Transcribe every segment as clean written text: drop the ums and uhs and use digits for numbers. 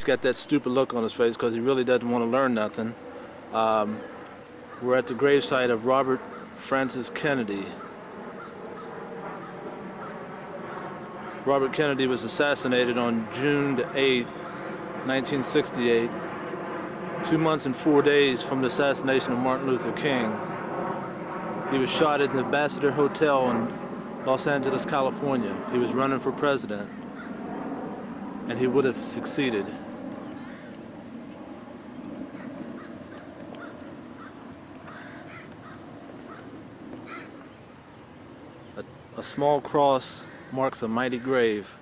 got that stupid look on his face because he really doesn't want to learn nothing. We're at the gravesite of Robert Francis Kennedy. Robert Kennedy was assassinated on June the 8th, 1968, 2 months and 4 days from the assassination of Martin Luther King. He was shot at the Ambassador Hotel in Los Angeles, California. He was running for president, and he would have succeeded. A small cross marks a mighty grave.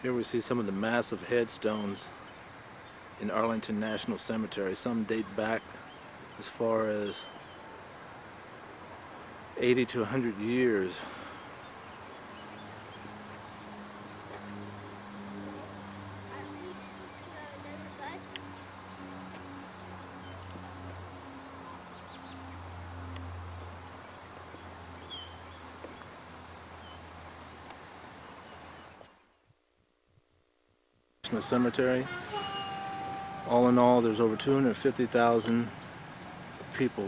Here we see some of the massive headstones in Arlington National Cemetery. Some date back as far as 80 to 100 years. Cemetery. All in all, there's over 250,000 people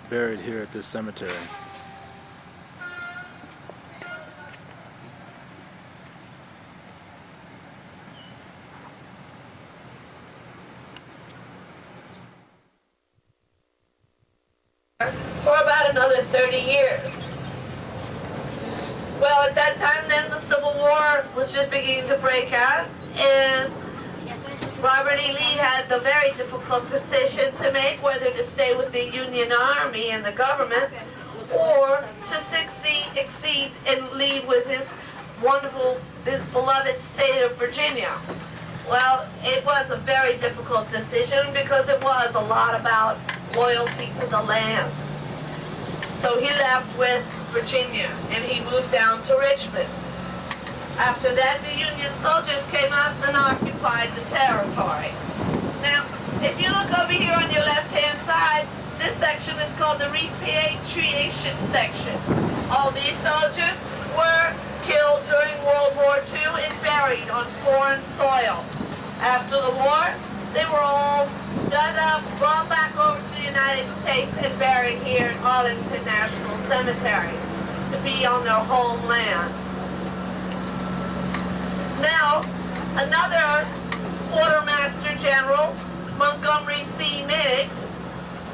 buried here at this cemetery. For about another 30 years. Well, at that time then the Civil War was just beginning to break out, and Robert E. Lee had the very difficult decision to make whether to stay with the Union Army and the government or to succeed and leave with his beloved state of Virginia. Well, it was a very difficult decision because it was a lot about loyalty to the land. So he left with Virginia and he moved down to Richmond. After that, the Union soldiers came up and occupied the territory. Now, if you look over here on your left-hand side, this section is called the repatriation section. All these soldiers were killed during World War II and buried on foreign soil. After the war, they were all dug up, brought back over to the United States and buried here at Arlington National Cemetery to be on their homeland. Now, another Quartermaster General, Montgomery C. Meigs,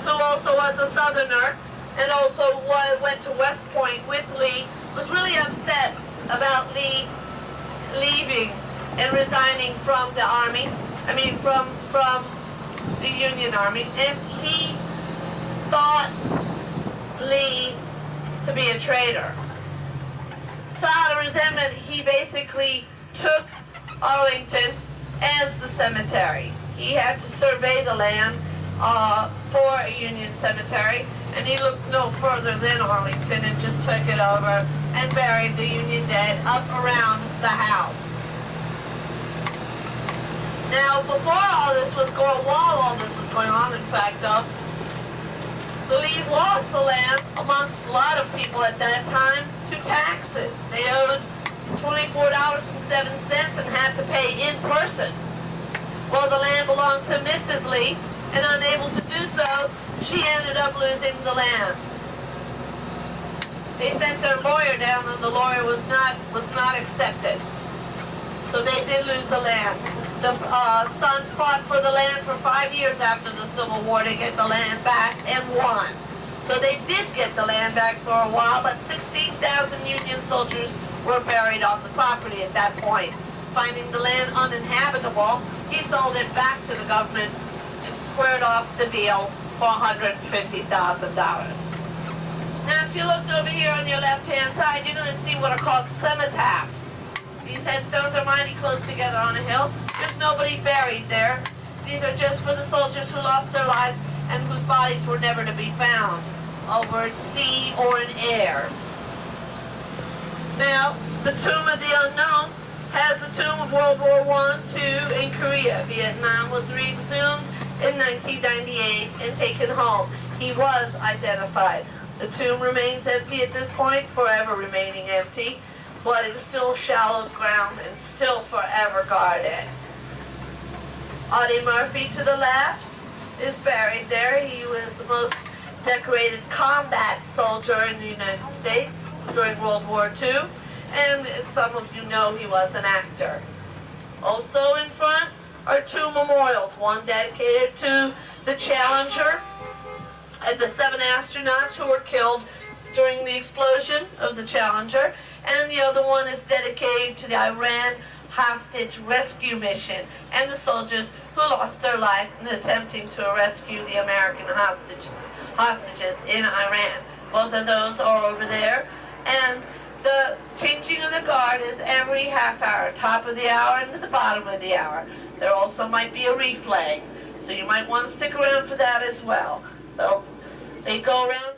who also was a Southerner and also went to West Point with Lee, was really upset about Lee leaving and resigning from the Army, from the Union Army, and he thought Lee to be a traitor. So out of resentment, he basically took Arlington as the cemetery. He had to survey the land for a Union cemetery, and he looked no further than Arlington and just took it over and buried the Union dead up around the house. Now, before all this was going, while all this was going on, in fact, the Lees lost the land amongst a lot of people at that time to taxes. They owed $24.07 and had to pay in person. Well, the land belonged to Mrs. Lee, and unable to do so, she ended up losing the land. They sent their lawyer down, and the lawyer was not accepted. So they did lose the land. The sons fought for the land for 5 years after the Civil War to get the land back and won. So they did get the land back for a while, but 16,000 Union soldiers were buried on the property at that point. Finding the land uninhabitable, he sold it back to the government and squared off the deal for $150,000. Now, if you looked over here on your left-hand side, you're going to see what are called cenotaphs. These headstones are mighty close together on a hill. There's nobody buried there. These are just for the soldiers who lost their lives and whose bodies were never to be found over sea or in air. Now, the Tomb of the Unknown has the tomb of World War I, II, in Korea. Vietnam was re-exhumed in 1998 and taken home. he was identified. The tomb remains empty at this point, forever remaining empty, but it is still shallow ground and still forever guarded. Audie Murphy to the left is buried there. He was the most decorated combat soldier in the United States during World War II, and as some of you know, he was an actor. Also in front are two memorials, one dedicated to the Challenger and the 7 astronauts who were killed during the explosion of the Challenger, and the other one is dedicated to the Iran hostage rescue mission and the soldiers who lost their lives in attempting to rescue the American hostages in Iran. Both of those are over there, and the changing of the guard is every half hour, top of the hour and the bottom of the hour. There also might be a reflag, so you might want to stick around for that as well. They go around